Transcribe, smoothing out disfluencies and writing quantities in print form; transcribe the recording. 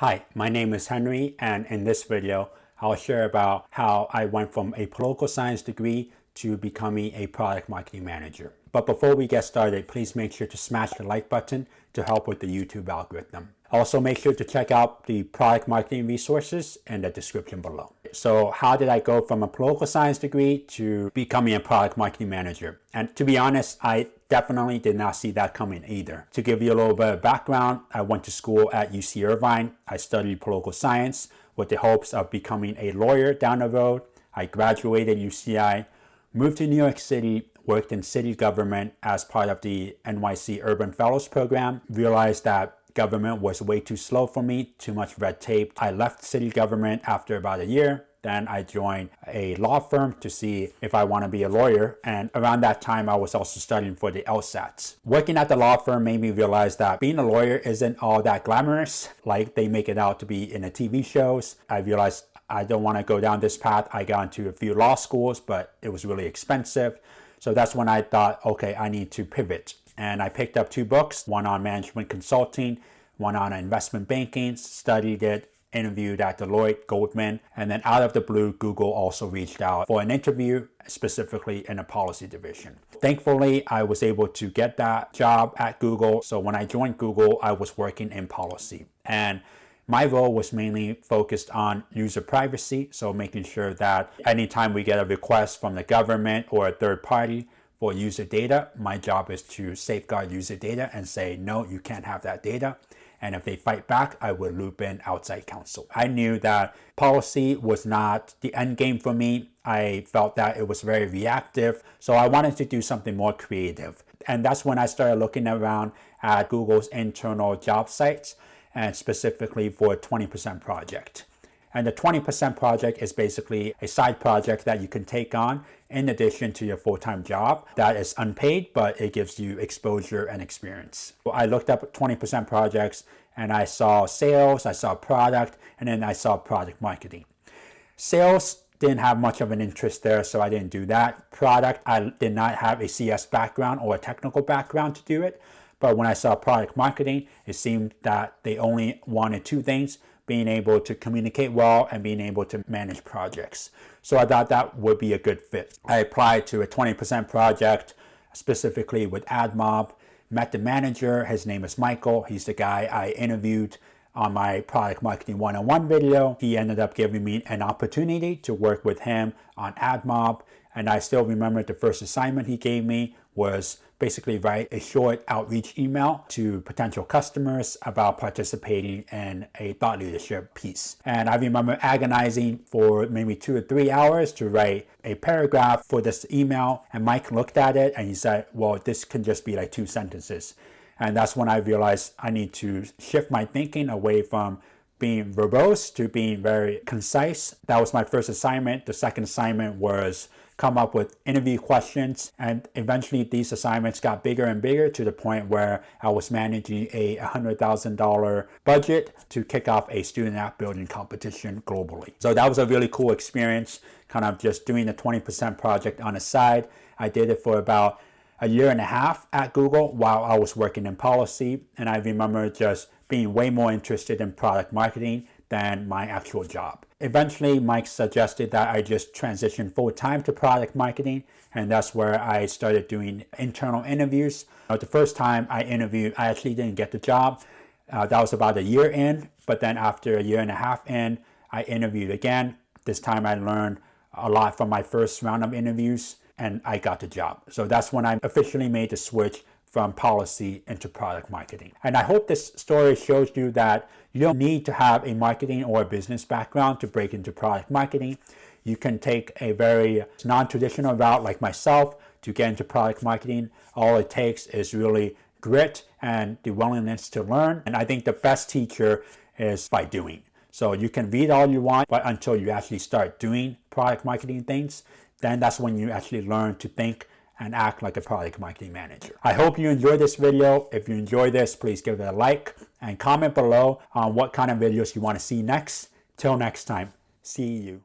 Hi, my name is Henry, and in this video, I'll share about how I went from a political science degree to becoming a product marketing manager. But before we get started, please make sure to smash the like button to help with the YouTube algorithm. Also, make sure to check out the product marketing resources in the description below. So how did I go from a political science degree to becoming a product marketing manager? And to be honest, I definitely did not see that coming either. To give you a little bit of background, I went to school at UC Irvine. I studied political science with the hopes of becoming a lawyer down the road. I graduated UCI, moved to New York City, worked in city government as part of the NYC Urban Fellows Program, realized that government was way too slow for me, too much red tape. I left city government after about a year. Then I joined a law firm to see if I want to be a lawyer. And around that time, I was also studying for the LSATs. Working at the law firm made me realize that being a lawyer isn't all that glamorous like they make it out to be in the TV shows. I realized I don't want to go down this path. I got into a few law schools, but it was really expensive. So that's when I thought, okay, I need to pivot. And I picked up two books, one on management consulting, one on investment banking, studied it, interviewed at Deloitte, Goldman, and then out of the blue, Google also reached out for an interview, specifically in a policy division. Thankfully, I was able to get that job at Google. So when I joined Google, I was working in policy. And my role was mainly focused on user privacy, so making sure that anytime we get a request from the government or a third party for user data, my job is to safeguard user data and say, no, you can't have that data. And if they fight back, I would loop in outside counsel. I knew that policy was not the end game for me. I felt that it was very reactive. So I wanted to do something more creative. And that's when I started looking around at Google's internal job sites, and specifically for 20% Project. And the 20% Project is basically a side project that you can take on in addition to your full-time job that is unpaid, but it gives you exposure and experience. So I looked up 20% projects and I saw sales, I saw product, and then I saw product marketing. Sales didn't have much of an interest there, so I didn't do that. Product, I did not have a CS background or a technical background to do it. But when I saw product marketing, it seemed that they only wanted two things: being able to communicate well and being able to manage projects. So I thought that would be a good fit. I applied to a 20% project, specifically with AdMob, met the manager. His name is Michael. He's the guy I interviewed on my product marketing 101 video. He ended up giving me an opportunity to work with him on AdMob. And I still remember the first assignment he gave me was basically write a short outreach email to potential customers about participating in a thought leadership piece. And I remember agonizing for maybe 2 or 3 hours to write a paragraph for this email. And Mike looked at it and he said, well, this can just be like 2 sentences. And that's when I realized I need to shift my thinking away from being verbose to being very concise. That was my first assignment. The second assignment was come up with interview questions, and eventually these assignments got bigger and bigger to the point where I was managing a $100,000 budget to kick off a student app building competition globally. So that was a really cool experience, kind of just doing the 20% project on the side. I did it for about a year and a half at Google while I was working in policy, and I remember just being way more interested in product marketing than my actual job. Eventually, Mike suggested that I just transition full-time to product marketing, and that's where I started doing internal interviews. The first time I interviewed, I actually didn't get the job. That was about a year in, but then after a year and a half in, I interviewed again. This time I learned a lot from my first round of interviews, and I got the job. So that's when I officially made the switch from policy into product marketing. And I hope this story shows you that you don't need to have a marketing or a business background to break into product marketing. You can take a very non-traditional route like myself to get into product marketing. All it takes is really grit and the willingness to learn. And I think the best teacher is by doing. So you can read all you want, but until you actually start doing product marketing things, then that's when you actually learn to think and act like a product marketing manager. I hope you enjoyed this video. If you enjoyed this, please give it a like and comment below on what kind of videos you want to see next. Till next time, see you.